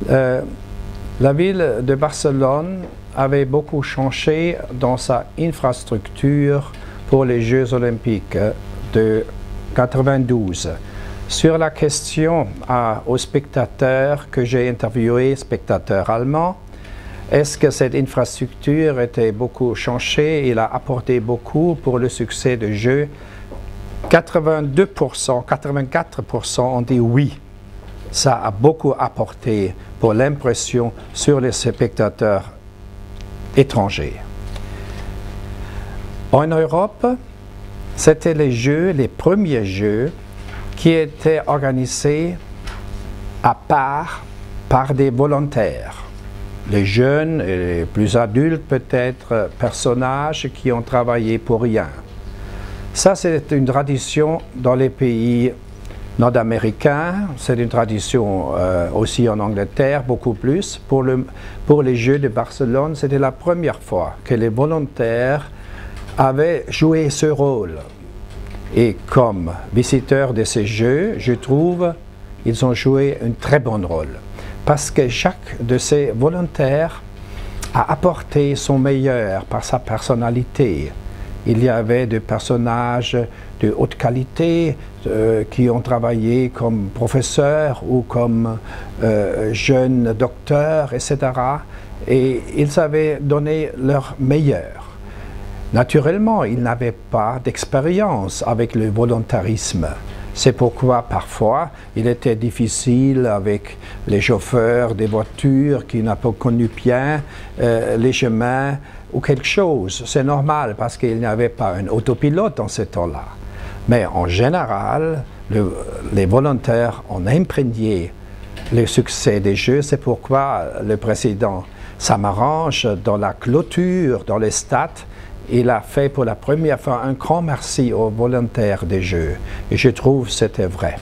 La ville de Barcelone avait beaucoup changé dans sa infrastructure pour les Jeux olympiques de 92. Sur la question aux spectateurs que j'ai interviewés, spectateurs allemands, est-ce que cette infrastructure était beaucoup changée? Il a apporté beaucoup pour le succès des Jeux. 82%, 84% ont dit oui. Ça a beaucoup apporté pour l'impression sur les spectateurs étrangers. En Europe, c'était les premiers Jeux qui étaient organisés à part par des volontaires. Les jeunes et les plus adultes, peut-être, personnages qui ont travaillé pour rien. Ça, c'est une tradition dans les pays nord-américains, c'est une tradition aussi en Angleterre, beaucoup plus. Pour les Jeux de Barcelone, c'était la première fois que les volontaires avaient joué ce rôle. Et comme visiteurs de ces Jeux, je trouve qu'ils ont joué un très bon rôle. Parce que chaque de ces volontaires a apporté son meilleur par sa personnalité. Il y avait des personnages de haute qualité qui ont travaillé comme professeurs ou comme jeunes docteurs, etc. Et ils avaient donné leur meilleur. Naturellement, ils n'avaient pas d'expérience avec le volontarisme. C'est pourquoi parfois il était difficile avec les chauffeurs des voitures qui n'ont pas connu bien les chemins ou quelque chose. C'est normal parce qu'il n'y avait pas un autopilote dans ce temps-là. Mais en général, les volontaires ont imprégné le succès des Jeux. C'est pourquoi le président Samaranch, dans la clôture, dans les stades, il a fait pour la première fois un grand merci aux volontaires des Jeux. Et je trouve que c'était vrai.